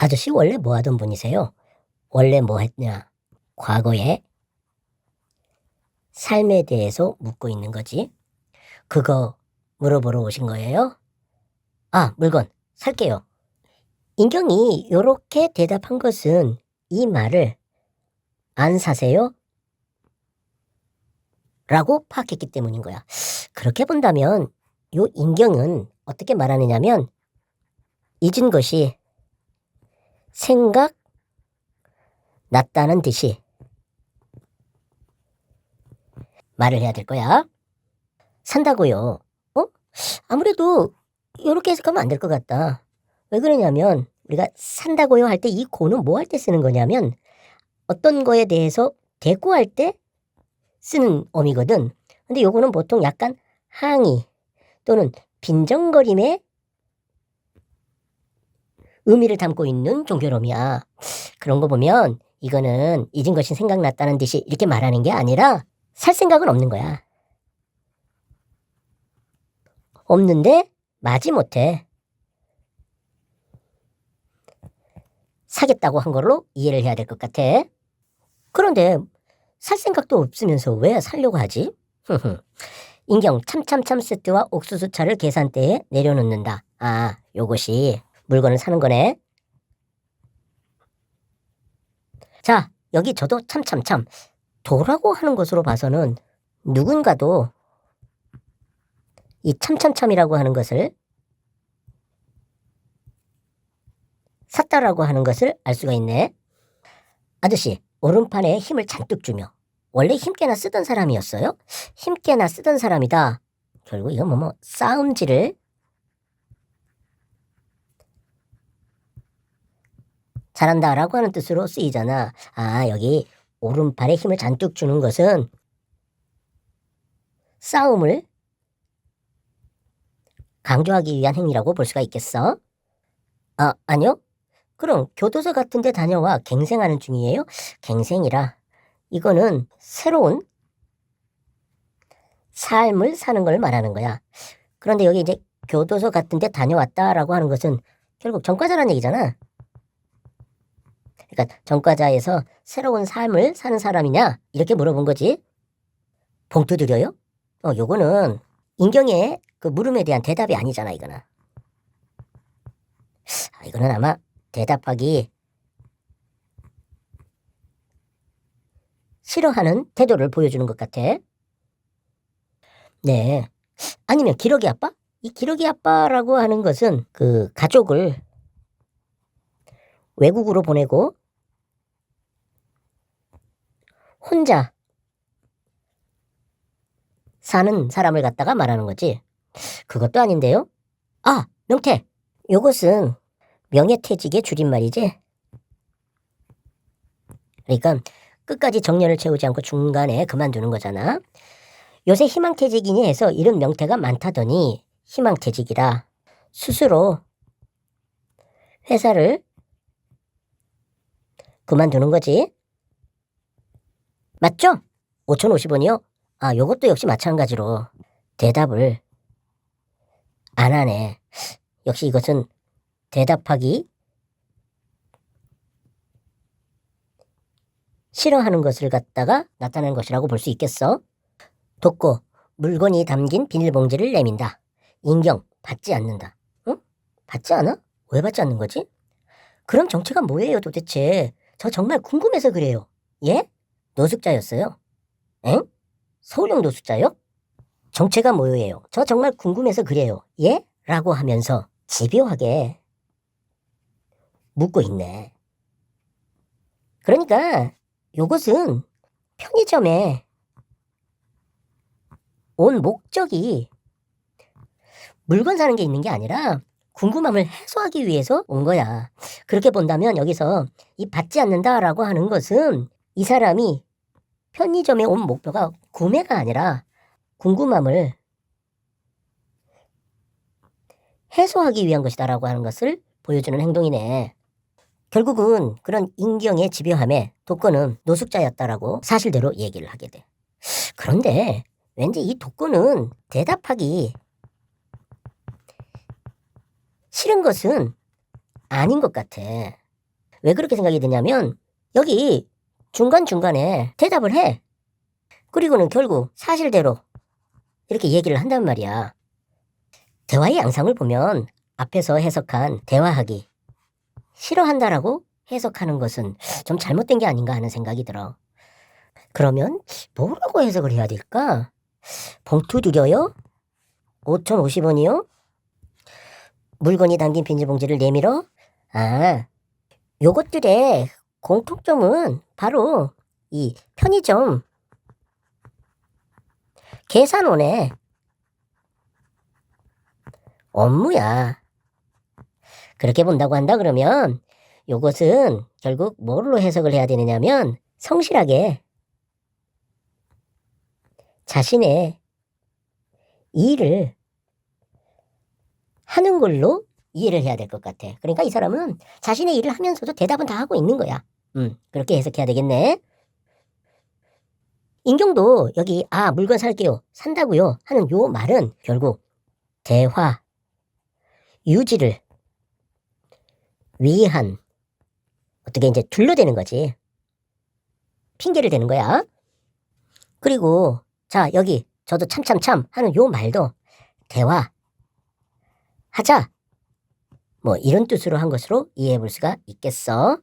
아저씨 원래 뭐 하던 분이세요? 원래 뭐 했냐? 과거의 삶에 대해서 묻고 있는 거지. 그거 물어보러 오신 거예요? 아, 물건 살게요. 인경이 요렇게 대답한 것은 이 말을 안 사세요? 라고 파악했기 때문인 거야. 그렇게 본다면 요 인경은 어떻게 말하느냐면 잊은 것이 생각났다는 듯이 말을 해야 될 거야. 산다고요. 아무래도 요렇게 해석하면 안 될 것 같다. 왜 그러냐면 우리가 산다고요 할 때 이 고는 뭐 할 때 쓰는 거냐면 어떤 거에 대해서 대꾸할 때 쓰는 어미거든. 근데 요거는 보통 약간 항의 또는 빈정거림의 의미를 담고 있는 종교놈이야. 그런 거 보면 이거는 잊은 것이 생각났다는 듯이 이렇게 말하는 게 아니라 살 생각은 없는 거야. 없는데 마지못해 사겠다고 한 걸로 이해를 해야 될 것 같아. 그런데 살 생각도 없으면서 왜 살려고 하지? 인경 참참참 세트와 옥수수차를 계산대에 내려놓는다. 아, 요것이 물건을 사는 거네. 자, 여기 저도 참참참 도라고 하는 것으로 봐서는 누군가도 이 참참참이라고 하는 것을 샀다라고 하는 것을 알 수가 있네. 아저씨, 오른팔에 힘을 잔뜩 주며 원래 힘께나 쓰던 사람이었어요? 힘께나 쓰던 사람이다. 결국 이건 싸움질을 잘한다라고 하는 뜻으로 쓰이잖아. 아, 여기 오른팔에 힘을 잔뜩 주는 것은 싸움을 강조하기 위한 행위라고 볼 수가 있겠어? 아, 아니요. 그럼 교도소 같은 데 다녀와 갱생하는 중이에요? 갱생이라 이거는 새로운 삶을 사는 걸 말하는 거야. 그런데 여기 이제 교도소 같은 데 다녀왔다라고 하는 것은 결국 전과자라는 얘기잖아. 그러니까 전과자에서 새로운 삶을 사는 사람이냐? 이렇게 물어본 거지. 봉투 드려요? 요거는 인경의 그 물음에 대한 대답이 아니잖아, 이거는. 이거는 아마 대답하기 싫어하는 태도를 보여주는 것 같아. 네. 아니면 기러기 아빠? 이 기러기 아빠라고 하는 것은 그 가족을 외국으로 보내고 혼자 사는 사람을 갖다가 말하는 거지. 그것도 아닌데요. 아, 명태. 요것은 명예퇴직의 줄임말이지. 그러니까 끝까지 정년을 채우지 않고 중간에 그만두는 거잖아. 요새 희망퇴직이니 해서 이런 명태가 많다더니 희망퇴직이라 스스로 회사를 그만두는 거지. 맞죠? 5,050원이요? 아, 요것도 역시 마찬가지로 대답을 안 하네. 역시 이것은 대답하기 싫어하는 것을 갖다가 나타내는 것이라고 볼 수 있겠어. 돕고 물건이 담긴 비닐봉지를 내민다. 인경 받지 않는다. 응? 받지 않아? 왜 받지 않는 거지? 그럼 정체가 뭐예요 도대체? 저 정말 궁금해서 그래요. 예? 노숙자였어요. 엥? 서울형 노숙자요? 정체가 뭐예요? 저 정말 궁금해서 그래요. 예? 라고 하면서 집요하게 묻고 있네. 그러니까 요것은 편의점에 온 목적이 물건 사는 게 있는 게 아니라 궁금함을 해소하기 위해서 온 거야. 그렇게 본다면 여기서 이 받지 않는다라고 하는 것은 이 사람이 편의점에 온 목표가 구매가 아니라 궁금함을 해소하기 위한 것이다라고 하는 것을 보여주는 행동이네. 결국은 그런 인경의 집요함에 독거는 노숙자였다라고 사실대로 얘기를 하게 돼. 그런데 왠지 이 독거는 대답하기 싫은 것은 아닌 것 같아. 왜 그렇게 생각이 드냐면 여기 중간중간에 대답을 해. 그리고는 결국 사실대로 이렇게 얘기를 한단 말이야. 대화의 양상을 보면 앞에서 해석한 대화하기 싫어한다라고 해석하는 것은 좀 잘못된 게 아닌가 하는 생각이 들어. 그러면 뭐라고 해석을 해야 될까? 봉투 드려요? 5,050원이요? 물건이 담긴 비닐봉지를 내밀어? 아, 요것들의 공통점은 바로 이 편의점 계산원의 업무야. 그렇게 본다고 한다 그러면 요것은 결국 뭘로 해석을 해야 되느냐면 성실하게 자신의 일을 하는 걸로 이해를 해야 될 것 같아. 그러니까 이 사람은 자신의 일을 하면서도 대답은 다 하고 있는 거야. 그렇게 해석해야 되겠네. 인경도 여기 물건 살게요. 산다고요. 하는 요 말은 결국 대화 유지를 위한 어떻게 이제 둘러대는 거지. 핑계를 대는 거야. 그리고 자 여기 저도 참참참 하는 요 말도 대화 하자 뭐 이런 뜻으로 한 것으로 이해해 볼 수가 있겠어.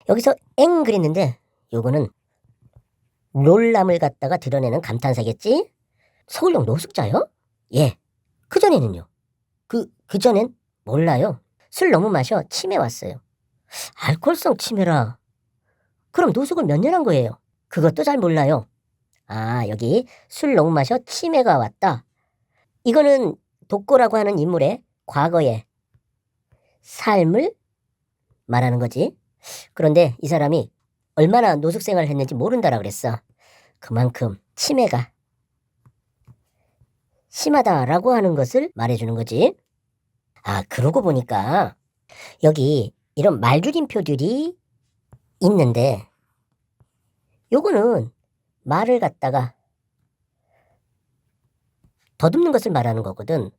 여기서 엥 그랬는데 요거는 놀람을 갖다가 드러내는 감탄사겠지? 서울역 노숙자요? 예. 그전에는요? 그전엔 몰라요. 술 너무 마셔 치매 왔어요. 알코올성 치매라. 그럼 노숙을 몇 년 한 거예요? 그것도 잘 몰라요. 여기 술 너무 마셔 치매가 왔다. 이거는 독고라고 하는 인물의 과거의 삶을 말하는 거지. 그런데 이 사람이 얼마나 노숙 생활을 했는지 모른다라 그랬어. 그만큼 치매가 심하다라고 하는 것을 말해주는 거지. 그러고 보니까 여기 이런 말줄임표들이 있는데 요거는 말을 갖다가 더듬는 것을 말하는 거거든.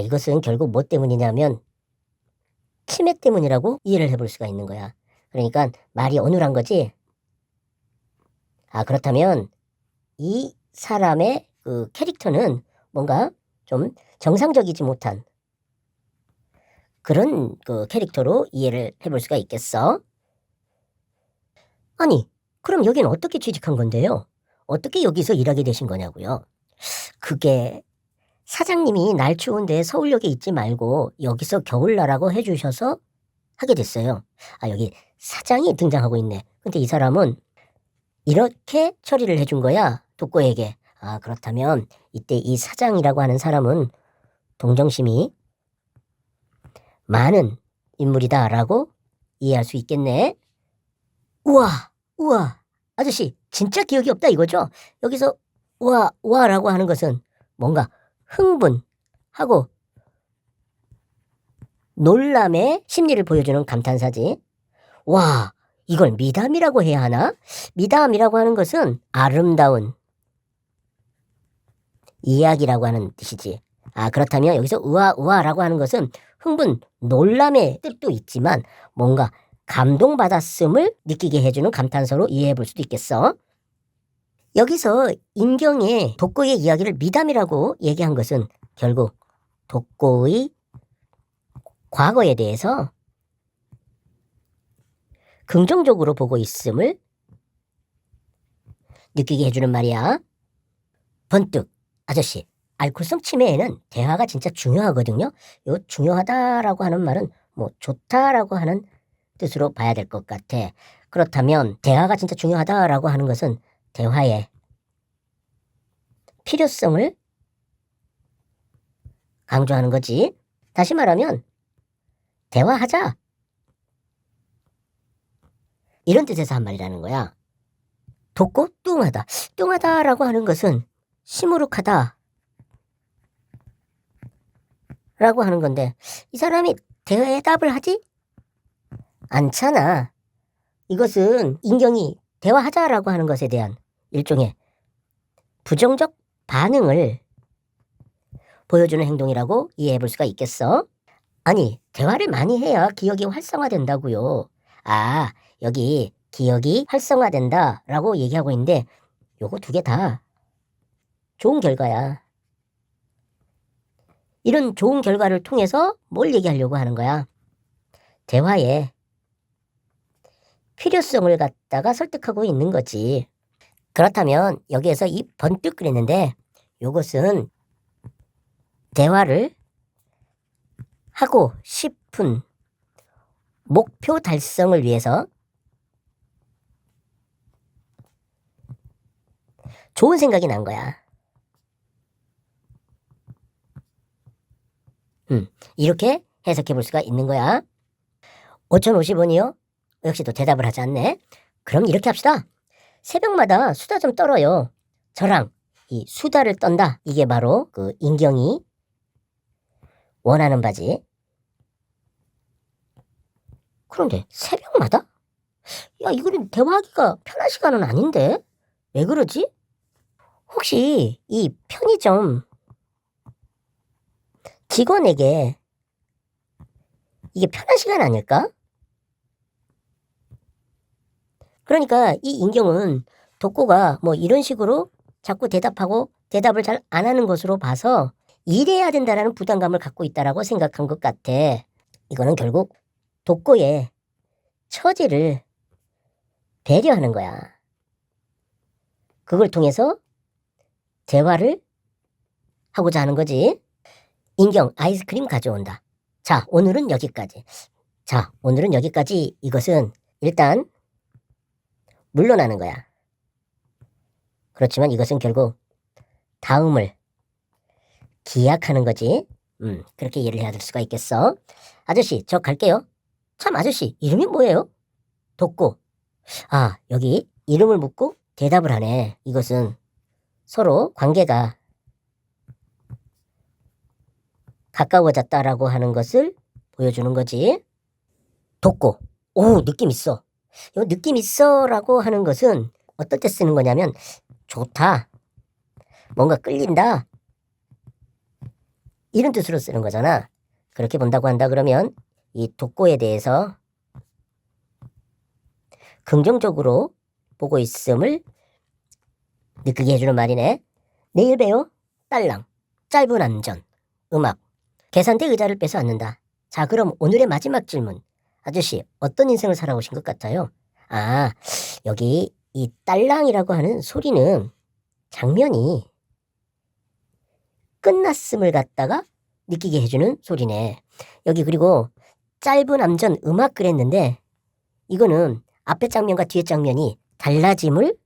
이것은 결국 뭐 때문이냐면 치매 때문이라고 이해를 해볼 수가 있는 거야. 그러니까 말이 어눌한 거지. 그렇다면 이 사람의 그 캐릭터는 뭔가 좀 정상적이지 못한 그런 그 캐릭터로 이해를 해볼 수가 있겠어. 아니, 그럼 여긴 어떻게 취직한 건데요? 어떻게 여기서 일하게 되신 거냐고요? 그게 사장님이 날 추운데 서울역에 있지 말고 여기서 겨울나라고 해주셔서 하게 됐어요. 여기 사장이 등장하고 있네. 근데 이 사람은 이렇게 처리를 해준 거야. 독고에게. 그렇다면 이때 이 사장이라고 하는 사람은 동정심이 많은 인물이다라고 이해할 수 있겠네. 우와, 아저씨 진짜 기억이 없다 이거죠? 여기서 우와라고 하는 것은 뭔가 흥분하고 놀람의 심리를 보여주는 감탄사지. 이걸 미담이라고 해야 하나? 미담이라고 하는 것은 아름다운 이야기라고 하는 뜻이지. 그렇다면 여기서 우와라고 하는 것은 흥분, 놀람의 뜻도 있지만 뭔가 감동받았음을 느끼게 해주는 감탄사로 이해해 볼 수도 있겠어. 여기서 인경의 독고의 이야기를 미담이라고 얘기한 것은 결국 독고의 과거에 대해서 긍정적으로 보고 있음을 느끼게 해주는 말이야. 번뜩 아저씨, 알코올성 치매에는 대화가 진짜 중요하거든요. 요 중요하다라고 하는 말은 뭐 좋다라고 하는 뜻으로 봐야 될 것 같아. 그렇다면 대화가 진짜 중요하다라고 하는 것은 대화의 필요성을 강조하는 거지. 다시 말하면 대화하자. 이런 뜻에서 한 말이라는 거야. 돕고 뚱하다. 뚱하다라고 하는 것은 시무룩하다 라고 하는 건데 이 사람이 대답을 하지 않잖아. 이것은 인경이 대화하자라고 하는 것에 대한 일종의 부정적 반응을 보여주는 행동이라고 이해해 볼 수가 있겠어. 아니, 대화를 많이 해야 기억이 활성화된다고요. 아, 여기 기억이 활성화된다라고 얘기하고 있는데 요거 두 개 다 좋은 결과야. 이런 좋은 결과를 통해서 뭘 얘기하려고 하는 거야? 대화의 필요성을 갖다가 설득하고 있는 거지. 그렇다면 여기에서 이 번뜩 그랬는데 요것은 대화를 하고 싶은 목표 달성을 위해서 좋은 생각이 난 거야. 이렇게 해석해 볼 수가 있는 거야. 5,050원이요? 역시 또 대답을 하지 않네. 그럼 이렇게 합시다. 새벽마다 수다 좀 떨어요. 저랑 이 수다를 떤다. 이게 바로 그 인경이 원하는 바지. 그런데 새벽마다? 야, 이거는 대화하기가 편한 시간은 아닌데? 왜 그러지? 혹시 이 편의점 직원에게 이게 편한 시간 아닐까? 그러니까 이 인경은 독고가 뭐 이런 식으로 자꾸 대답하고 대답을 잘 안 하는 것으로 봐서 일해야 된다라는 부담감을 갖고 있다라고 생각한 것 같아. 이거는 결국 독고의 처지를 배려하는 거야. 그걸 통해서 대화를 하고자 하는 거지. 인경 아이스크림 가져온다. 자, 오늘은 여기까지. 이것은 일단 물러나는 거야. 그렇지만 이것은 결국 다음을 기약하는 거지. 그렇게 이해를 해야 될 수가 있겠어. 아저씨, 저 갈게요. 참, 아저씨, 이름이 뭐예요? 독고. 아, 여기 이름을 묻고 대답을 하네. 이것은 서로 관계가 가까워졌다라고 하는 것을 보여주는 거지. 독고. 오, 느낌 있어. 이 느낌 있어라고 하는 것은 어떨 때 쓰는 거냐면 좋다. 뭔가 끌린다. 이런 뜻으로 쓰는 거잖아. 그렇게 본다고 한다 그러면 이 독고에 대해서 긍정적으로 보고 있음을 느끼게 해주는 말이네. 내일 봬요. 딸랑. 짧은 안전. 음악. 계산대 의자를 빼서 앉는다. 자, 그럼 오늘의 마지막 질문. 아저씨, 어떤 인생을 살아오신 것 같아요? 아, 여기 이 딸랑이라고 하는 소리는 장면이 끝났음을 갖다가 느끼게 해주는 소리네. 여기 그리고 짧은 암전 음악 그랬는데 이거는 앞에 장면과 뒤에 장면이 달라짐을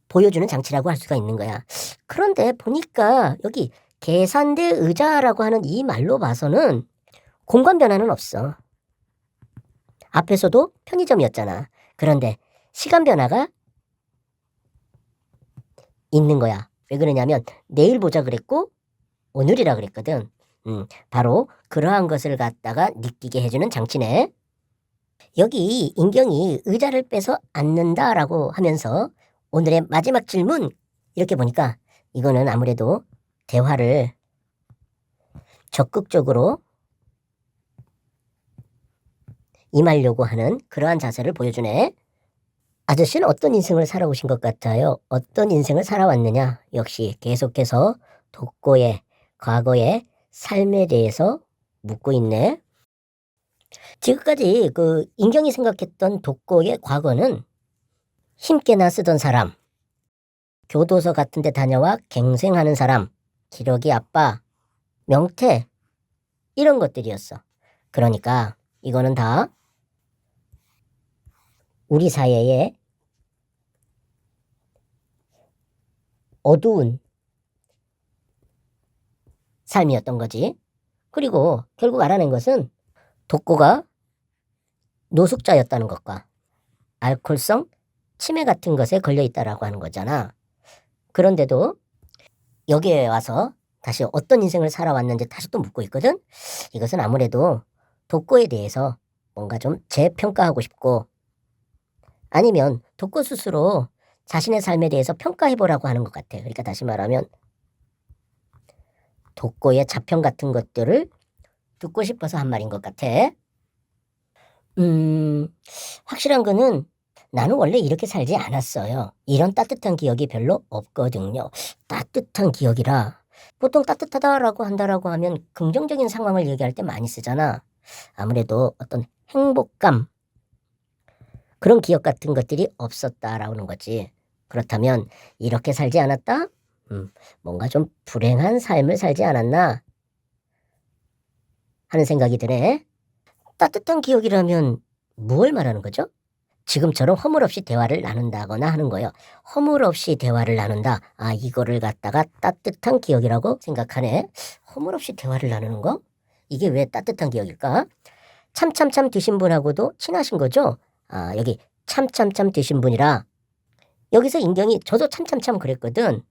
보여주는 장치라고 할 수가 있는 거야. 그런데 보니까 여기 계산대 의자라고 하는 이 말로 봐서는 공간 변화는 없어. 앞에서도 편의점이었잖아. 그런데 시간 변화가 있는 거야. 왜 그러냐면 내일 보자 그랬고 오늘이라 그랬거든. 바로 그러한 것을 갖다가 느끼게 해주는 장치네. 여기 인경이 의자를 빼서 앉는다라고 하면서 오늘의 마지막 질문 이렇게 보니까 이거는 아무래도 대화를 적극적으로 임하려고 하는 그러한 자세를 보여주네. 아저씨는 어떤 인생을 살아오신 것 같아요? 어떤 인생을 살아왔느냐? 역시 계속해서 독고의 과거의 삶에 대해서 묻고 있네. 지금까지 그 인경이 생각했던 독고의 과거는 힘께나 쓰던 사람, 교도소 같은 데 다녀와 갱생하는 사람, 기러기 아빠, 명태 이런 것들이었어. 그러니까 이거는 다 우리 사회의 어두운 삶이었던 거지. 그리고 결국 알아낸 것은 독고가 노숙자였다는 것과 알코올성 치매 같은 것에 걸려 있다라고 하는 거잖아. 그런데도 여기에 와서 다시 어떤 인생을 살아왔는지 다시 또 묻고 있거든. 이것은 아무래도 독고에 대해서 뭔가 좀 재평가하고 싶고 아니면 독고 스스로 자신의 삶에 대해서 평가해보라고 하는 것 같아. 그러니까 다시 말하면 독고의 자평 같은 것들을 듣고 싶어서 한 말인 것 같아. 확실한 거는 나는 원래 이렇게 살지 않았어요. 이런 따뜻한 기억이 별로 없거든요. 따뜻한 기억이라 보통 따뜻하다라고 한다라고 하면 긍정적인 상황을 얘기할 때 많이 쓰잖아. 아무래도 어떤 행복감, 그런 기억 같은 것들이 없었다라는 거지. 그렇다면 이렇게 살지 않았다? 뭔가 좀 불행한 삶을 살지 않았나 하는 생각이 드네. 따뜻한 기억이라면 무엇을 말하는 거죠? 지금처럼 허물없이 대화를 나눈다거나 하는 거예요. 허물없이 대화를 나눈다. 아, 이거를 갖다가 따뜻한 기억이라고 생각하네. 허물없이 대화를 나누는 거? 이게 왜 따뜻한 기억일까? 참참참 드신 분하고도 친하신 거죠? 아, 여기 참참참 드신 분이라 여기서 인경이 저도 참참참 그랬거든.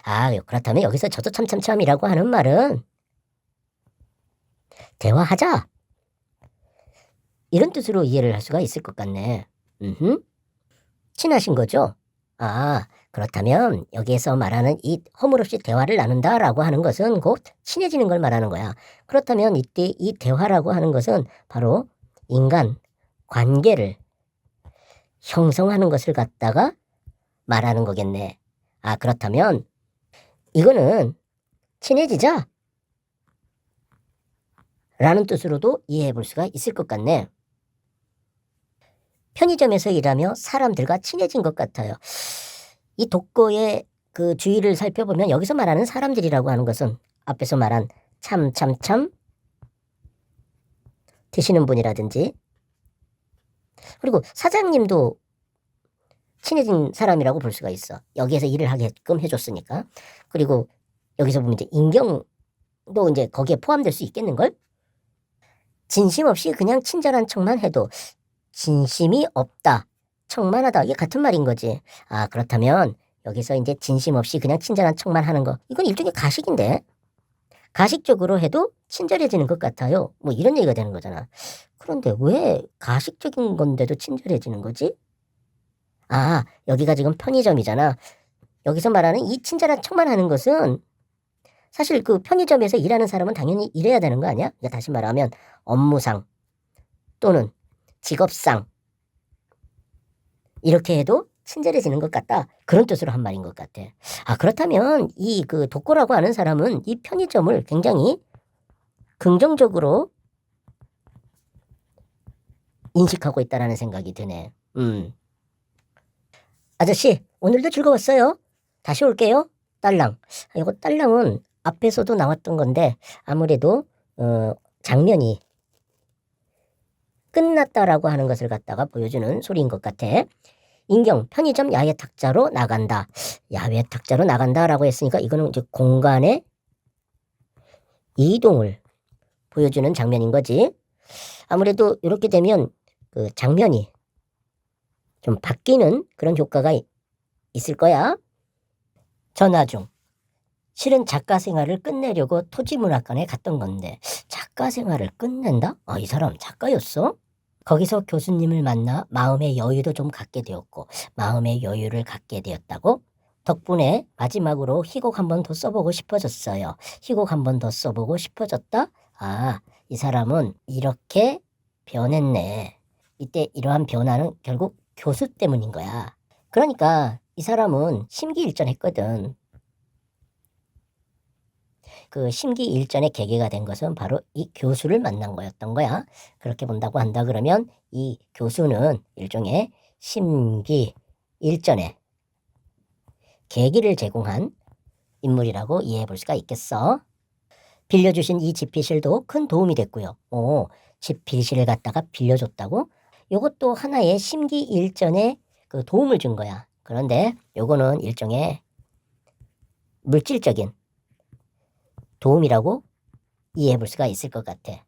아, 그렇다면 여기서 저도 참참참이라고 하는 말은 대화하자, 이런 뜻으로 이해를 할 수가 있을 것 같네. 친하신 거죠? 아, 그렇다면 여기에서 말하는 이 허물없이 대화를 나눈다라고 하는 것은 곧 친해지는 걸 말하는 거야. 그렇다면 이때 이 대화라고 하는 것은 바로 인간 관계를 형성하는 것을 갖다가 말하는 거겠네. 아, 그렇다면 이거는 친해지자 라는 뜻으로도 이해해 볼 수가 있을 것 같네. 편의점에서 일하며 사람들과 친해진 것 같아요. 이 독거의 그 주의를 살펴보면 여기서 말하는 사람들이라고 하는 것은 앞에서 말한 참참참 드시는 분이라든지, 그리고 사장님도 친해진 사람이라고 볼 수가 있어. 여기에서 일을 하게끔 해줬으니까. 그리고 여기서 보면 이제 인경도 이제 거기에 포함될 수 있겠는걸? 진심 없이 그냥 친절한 척만 해도 진심이 없다, 척만하다, 이게 같은 말인 거지. 아, 그렇다면 여기서 이제 진심 없이 그냥 친절한 척만 하는 거, 이건 일종의 가식인데, 가식적으로 해도 친절해지는 것 같아요. 뭐 이런 얘기가 되는 거잖아. 그런데 왜 가식적인 건데도 친절해지는 거지? 아, 여기가 지금 편의점이잖아. 여기서 말하는 이 친절한 척만 하는 것은 사실 그 편의점에서 일하는 사람은 당연히 이래야 되는 거 아니야? 그러니까 다시 말하면 업무상 또는 직업상 이렇게 해도 친절해지는 것 같다, 그런 뜻으로 한 말인 것 같아. 아, 그렇다면 이 그 독고라고 하는 사람은 이 편의점을 굉장히 긍정적으로 인식하고 있다라는 생각이 드네. 아저씨, 오늘도 즐거웠어요. 다시 올게요. 딸랑. 이거 딸랑은 앞에서도 나왔던 건데 아무래도 장면이 끝났다라고 하는 것을 갖다가 보여주는 소리인 것 같아. 인경, 편의점 야외 탁자로 나간다. 야외 탁자로 나간다라고 했으니까 이거는 이제 공간의 이동을 보여주는 장면인 거지. 아무래도 이렇게 되면 그 장면이 좀 바뀌는 그런 효과가 있을 거야. 전화 중. 실은 작가 생활을 끝내려고 토지문학관에 갔던 건데 작가 생활을 끝낸다? 아, 이 사람 작가였어? 거기서 교수님을 만나 마음의 여유도 좀 갖게 되었고 마음의 여유를 갖게 되었다고? 덕분에 마지막으로 희곡 한 번 더 써보고 싶어졌어요. 희곡 한 번 더 써보고 싶어졌다? 아, 이 사람은 이렇게 변했네. 이때 이러한 변화는 결국 교수 때문인 거야. 그러니까 이 사람은 심기일전했거든. 그 심기일전의 계기가 된 것은 바로 이 교수를 만난 거였던 거야. 그렇게 본다고 한다 그러면 이 교수는 일종의 심기일전의 계기를 제공한 인물이라고 이해해 볼 수가 있겠어. 빌려주신 이 집필실도 큰 도움이 됐고요. 오, 집필실을 갖다가 빌려줬다고? 요것도 하나의 심기일전에 그 도움을 준 거야. 그런데 요거는 일종의 물질적인 도움이라고 이해해 볼 수가 있을 것 같아.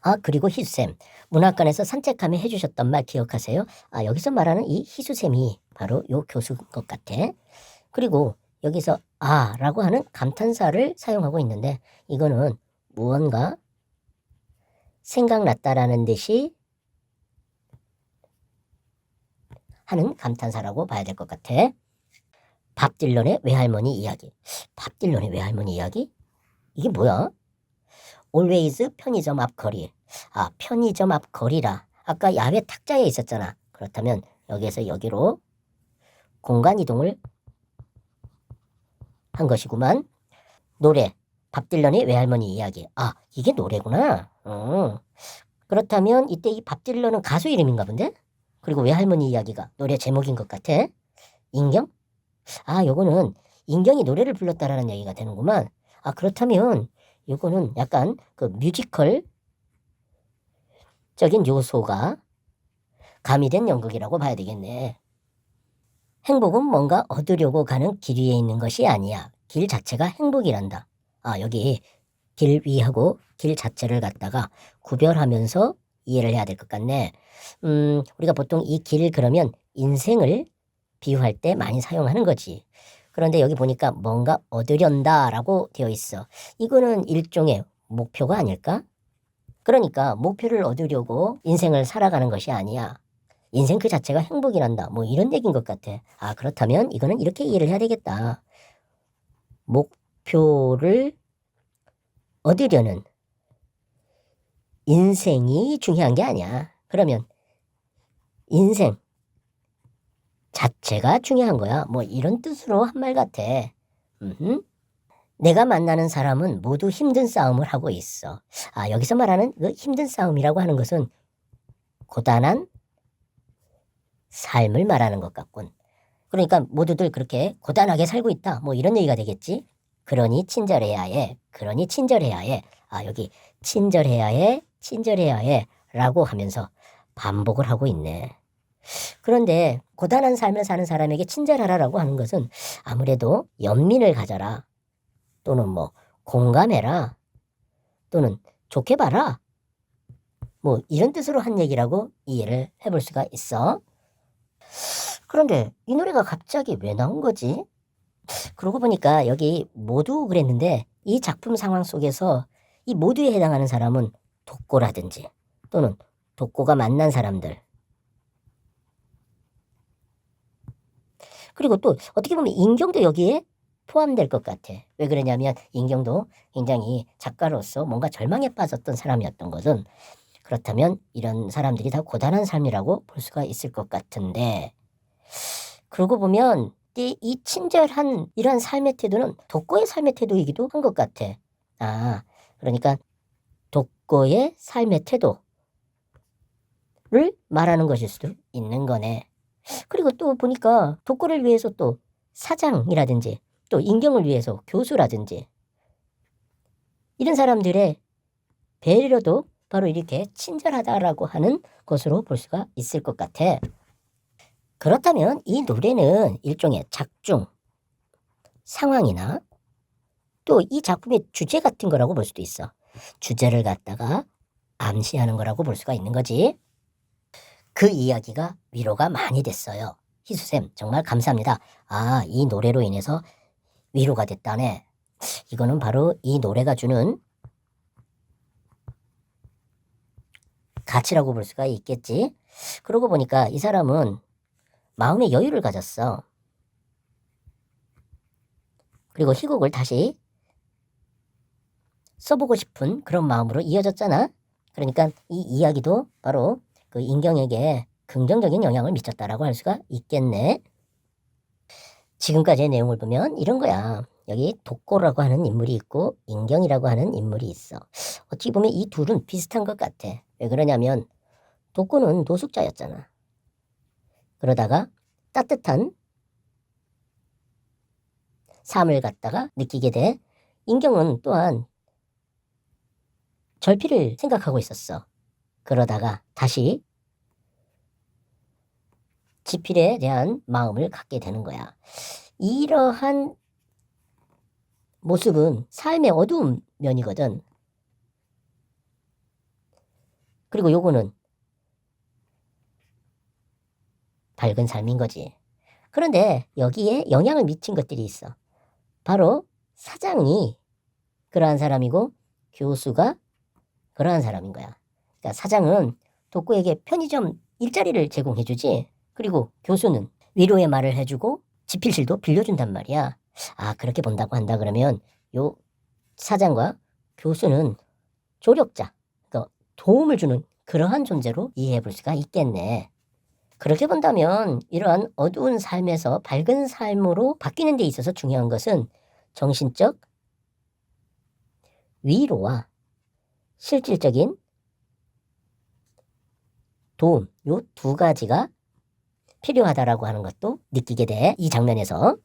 아, 그리고 희수쌤, 문학관에서 산책하며 해주셨던 말 기억하세요? 아, 여기서 말하는 이 희수쌤이 바로 요 교수인 것 같아. 그리고 여기서 아 라고 하는 감탄사를 사용하고 있는데 이거는 무언가 생각났다라는 듯이 하는 감탄사라고 봐야 될 것 같아. 밥 딜런의 외할머니 이야기. 밥 딜런의 외할머니 이야기? 이게 뭐야? always 편의점 앞 거리. 아, 편의점 앞 거리라. 아까 야외 탁자에 있었잖아. 그렇다면 여기에서 여기로 공간 이동을 한 것이구만. 노래. 밥 딜런의 외할머니 이야기. 아, 이게 노래구나. 그렇다면 이때 이 밥 딜런은 가수 이름인가 본데? 그리고 외할머니 이야기가 노래 제목인 것 같아. 인경? 아, 요거는 인경이 노래를 불렀다라는 얘기가 되는구만. 아, 그렇다면 요거는 약간 그 뮤지컬적인 요소가 가미된 연극이라고 봐야 되겠네. 행복은 뭔가 얻으려고 가는 길 위에 있는 것이 아니야. 길 자체가 행복이란다. 아, 여기 길 위하고 길 자체를 갖다가 구별하면서 이해를 해야 될 것 같네. 우리가 보통 이 길 그러면 인생을 비유할 때 많이 사용하는 거지. 그런데 여기 보니까 뭔가 얻으련다라고 되어 있어. 이거는 일종의 목표가 아닐까? 그러니까 목표를 얻으려고 인생을 살아가는 것이 아니야. 인생 그 자체가 행복이란다. 뭐 이런 얘기인 것 같아. 아, 그렇다면 이거는 이렇게 이해를 해야 되겠다. 목표를 얻으려는 인생이 중요한 게 아니야. 그러면 인생 자체가 중요한 거야. 뭐 이런 뜻으로 한 말 같아. 내가 만나는 사람은 모두 힘든 싸움을 하고 있어. 아, 여기서 말하는 그 힘든 싸움이라고 하는 것은 고단한 삶을 말하는 것 같군. 그러니까 모두들 그렇게 고단하게 살고 있다. 뭐 이런 얘기가 되겠지. 그러니 친절해야 해. 그러니 친절해야 해. 아, 여기 친절해야 해. 친절해야 해. 라고 하면서 반복을 하고 있네. 그런데 고단한 삶을 사는 사람에게 친절하라라고 하는 것은 아무래도 연민을 가져라. 또는 뭐 공감해라. 또는 좋게 봐라. 뭐 이런 뜻으로 한 얘기라고 이해를 해볼 수가 있어. 그런데 이 노래가 갑자기 왜 나온 거지? 그러고 보니까 여기 모두 그랬는데 이 작품 상황 속에서 이 모두에 해당하는 사람은 독고라든지 또는 독고가 만난 사람들, 그리고 또 어떻게 보면 인경도 여기에 포함될 것 같아. 왜 그러냐면 인경도 굉장히 작가로서 뭔가 절망에 빠졌던 사람이었던 것은, 그렇다면 이런 사람들이 다 고단한 삶이라고 볼 수가 있을 것 같은데, 그러고 보면 이 친절한 이러한 삶의 태도는 독고의 삶의 태도이기도 한 것 같아. 아, 그러니까 독고의 삶의 태도를 말하는 것일 수도 있는 거네. 그리고 또 보니까 독고를 위해서 또 사장이라든지 또 인경을 위해서 교수라든지 이런 사람들의 배려도 바로 이렇게 친절하다라고 하는 것으로 볼 수가 있을 것 같아. 그렇다면 이 노래는 일종의 작중, 상황이나 또 이 작품의 주제 같은 거라고 볼 수도 있어. 주제를 갖다가 암시하는 거라고 볼 수가 있는 거지. 그 이야기가 위로가 많이 됐어요. 희수쌤 정말 감사합니다. 아, 이 노래로 인해서 위로가 됐다네. 이거는 바로 이 노래가 주는 가치라고 볼 수가 있겠지. 그러고 보니까 이 사람은 마음의 여유를 가졌어. 그리고 희곡을 다시 써보고 싶은 그런 마음으로 이어졌잖아. 그러니까 이 이야기도 바로 그 인경에게 긍정적인 영향을 미쳤다라고 할 수가 있겠네. 지금까지의 내용을 보면 이런 거야. 여기 독고라고 하는 인물이 있고 인경이라고 하는 인물이 있어. 어찌 보면 이 둘은 비슷한 것 같아. 왜 그러냐면 독고는 노숙자였잖아. 그러다가 따뜻한 삶을 갖다가 느끼게 돼. 인경은 또한 절필을 생각하고 있었어. 그러다가 다시 지필에 대한 마음을 갖게 되는 거야. 이러한 모습은 삶의 어두운 면이거든. 그리고 요거는 밝은 삶인 거지. 그런데 여기에 영향을 미친 것들이 있어. 바로 사장이 그러한 사람이고 교수가 그러한 사람인 거야. 그러니까 사장은 독고에게 편의점 일자리를 제공해주지. 그리고 교수는 위로의 말을 해주고 지필실도 빌려준단 말이야. 아, 그렇게 본다고 한다 그러면 요 사장과 교수는 조력자, 그러니까 도움을 주는 그러한 존재로 이해해 볼 수가 있겠네. 그렇게 본다면 이러한 어두운 삶에서 밝은 삶으로 바뀌는 데 있어서 중요한 것은 정신적 위로와 실질적인 도움, 요 두 가지가 필요하다라고 하는 것도 느끼게 돼, 이 장면에서.